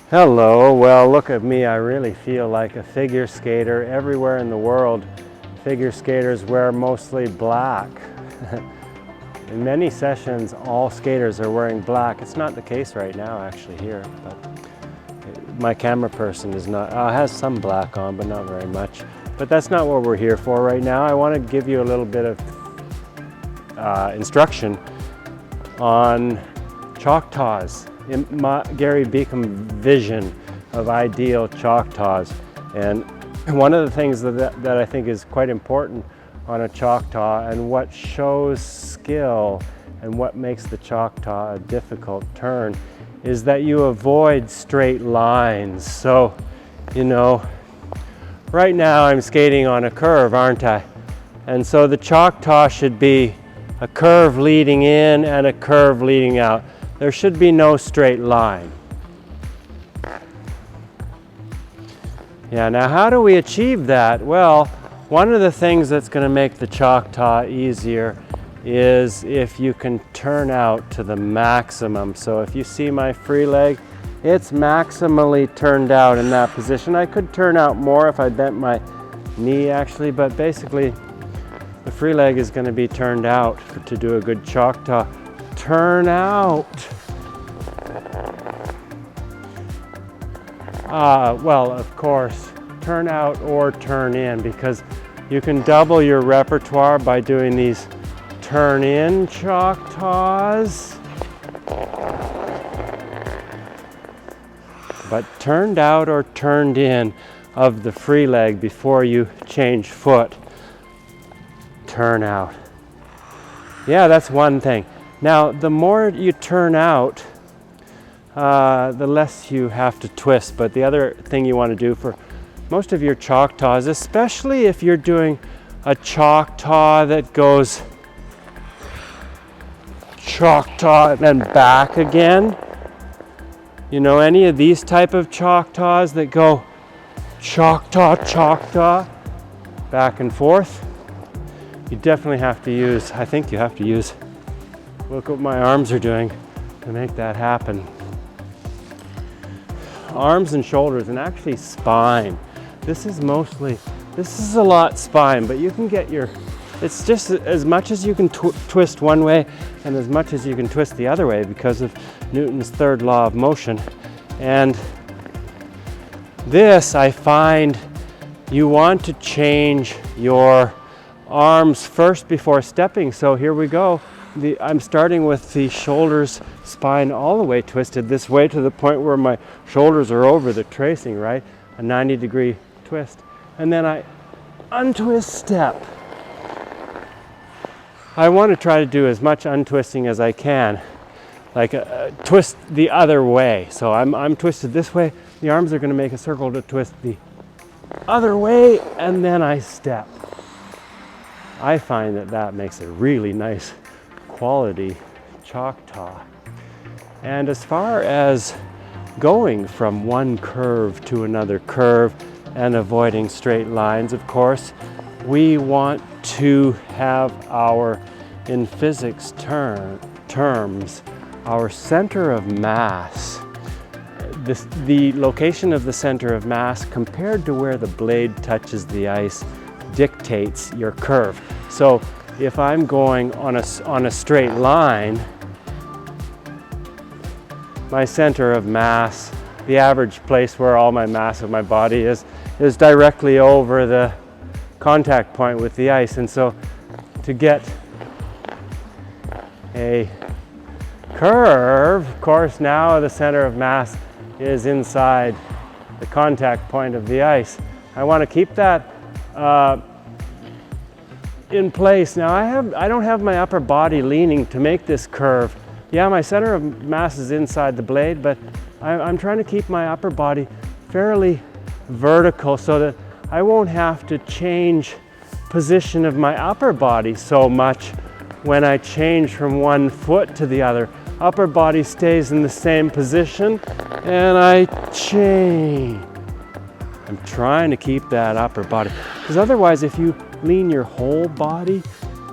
Hello, well look at me, I really feel like a figure skater. Everywhere in the world, figure skaters wear mostly black. In many sessions, all skaters are wearing black. It's not the case right now actually here, but my camera person is not, has some black on, but not very much. But that's not what we're here for right now. I want to give you a little bit of instruction on Choctaws. In Gary Beacom vision of ideal Choctaws. And one of the things that I think is quite important on a Choctaw and what shows skill and what makes the Choctaw a difficult turn is that you avoid straight lines. So, you know, right now I'm skating on a curve, aren't I? And so the Choctaw should be a curve leading in and a curve leading out. There should be no straight line. Yeah, now how do we achieve that? Well, one of the things that's going to make the Choctaw easier is if you can turn out to the maximum. So if you see my free leg, it's maximally turned out in that position. I could turn out more if I bent my knee actually, but basically the free leg is going to be turned out to do a good Choctaw. Turn out. Well, of course, turn out or turn in, because you can double your repertoire by doing these turn in Choctaws. But turned out or turned in of the free leg before you change foot. Turn out. Yeah, that's one thing. Now, the more you turn out, the less you have to twist. But the other thing you want to do for most of your Choctaws, especially if you're doing a Choctaw that goes Choctaw and then back again, you know, any of these type of Choctaws that go Choctaw, Choctaw, back and forth, you definitely have to use, I think you have to use, look what my arms are doing to make that happen. Arms and shoulders, and actually spine. This is a lot spine, but you can get your, it's just as much as you can twist one way and as much as you can twist the other way because of Newton's third law of motion. And this, I find, you want to change your arms first before stepping. So here we go. I'm starting with the shoulders, spine all the way twisted this way to the point where my shoulders are over the tracing, right? A 90-degree twist. And then I untwist step. I want to try to do as much untwisting as I can, like twist the other way. So I'm twisted this way. The arms are going to make a circle to twist the other way, and then I step. I find that makes a really nice quality Choctaw. And as far as going from one curve to another curve and avoiding straight lines, of course, we want to have our, in physics terms, our center of mass. The location of the center of mass compared to where the blade touches the ice dictates your curve. So if I'm going on a straight line, my center of mass, the average place where all my mass of my body is directly over the contact point with the ice. And so to get a curve, of course, now the center of mass is inside the contact point of the ice. I want to keep that in place. Now I don't have my upper body leaning to make this curve. Yeah, my center of mass is inside the blade, but I'm trying to keep my upper body fairly vertical so that I won't have to change position of my upper body so much when I change from one foot to the other. Upper body stays in the same position, and I chain. I'm trying to keep that upper body, because otherwise if you lean your whole body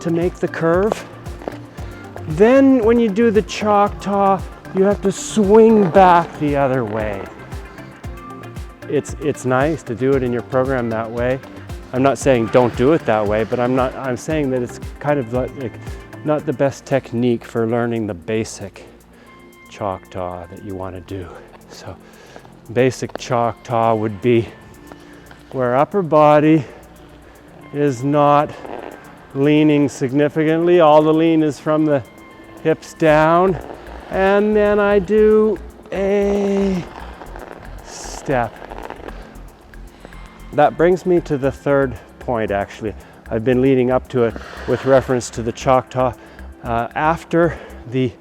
to make the curve, then when you do the Choctaw, you have to swing back the other way. It's nice to do it in your program that way. I'm not saying don't do it that way, but I'm saying that it's kind of like not the best technique for learning the basic Choctaw that you want to do. So basic Choctaw would be where upper body is not leaning significantly. All the lean is from the hips down, and then I do a step. That brings me to the third point, actually. I've been leading up to it with reference to the Choctaw. After the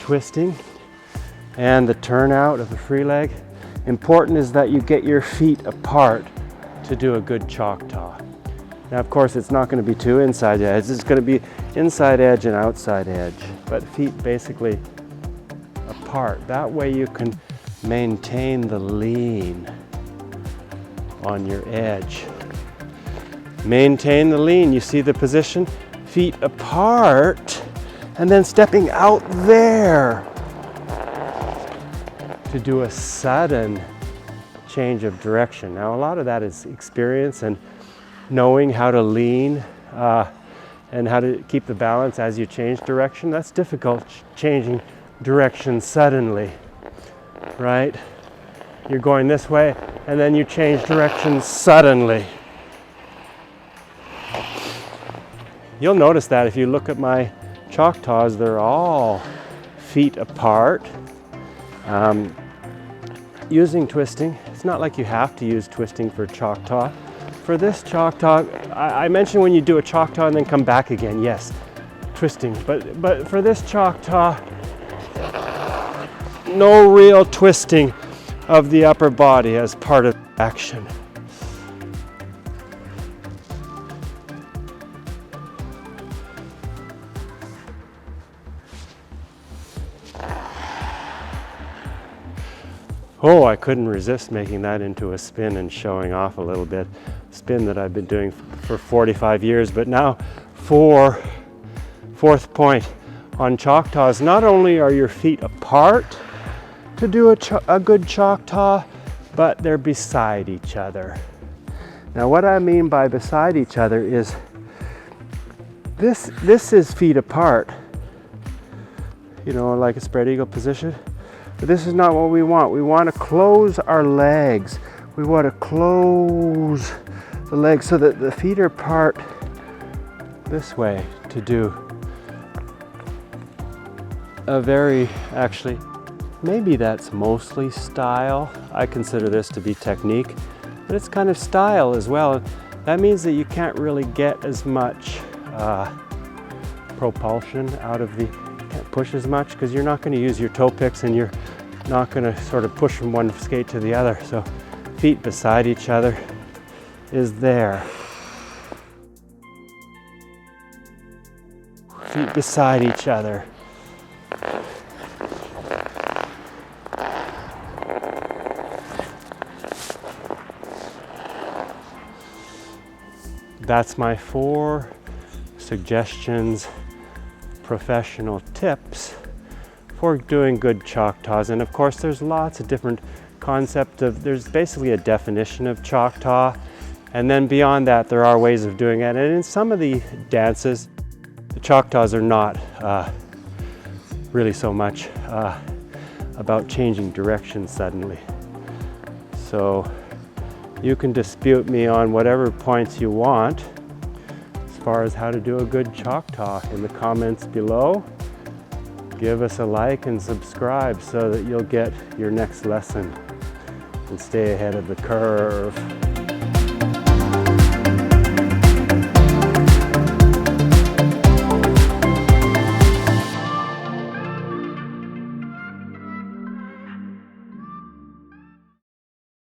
twisting and the turnout of the free leg, important is that you get your feet apart to do a good Choctaw. Now, of course, it's not going to be two inside edges. It's going to be inside edge and outside edge, but feet basically apart. That way you can maintain the lean on your edge. Maintain the lean. You see the position? Feet apart, and then stepping out there to do a sudden change of direction. Now, a lot of that is experience and knowing how to lean and how to keep the balance as you change direction. That's difficult, changing direction suddenly, right? You're going this way, and then you change direction suddenly. You'll notice that if you look at my Choctaws, they're all feet apart. Using twisting, it's not like you have to use twisting for Choctaw. For this Choctaw, I mentioned when you do a Choctaw and then come back again, yes, twisting. But for this Choctaw, no real twisting of the upper body as part of action. Oh, I couldn't resist making that into a spin and showing off a little bit. Spin that I've been doing for 45 years, but now for fourth point on Choctaws, not only are your feet apart to do a good Choctaw, but they're beside each other. Now what I mean by beside each other is this is feet apart, you know, like a spread eagle position. But this is not what we want. We want to close our legs. We want to close the legs so that the feet are apart this way to do a very, actually, maybe that's mostly style. I consider this to be technique, but it's kind of style as well. That means that you can't really get as much propulsion out of the, can't push as much because you're not going to use your toe picks and you're not going to sort of push from one skate to the other. So feet beside each other is there. Feet beside each other. That's my 4 suggestions, professional tips for doing good Choctaws. And of course there's lots of different concepts of, there's basically a definition of Choctaw, and then beyond that there are ways of doing it. And in some of the dances, the Choctaws are not really so much about changing direction suddenly. So you can dispute me on whatever points you want as far as how to do a good Choctaw in the comments below. Give us a like and subscribe so that you'll get your next lesson and stay ahead of the curve.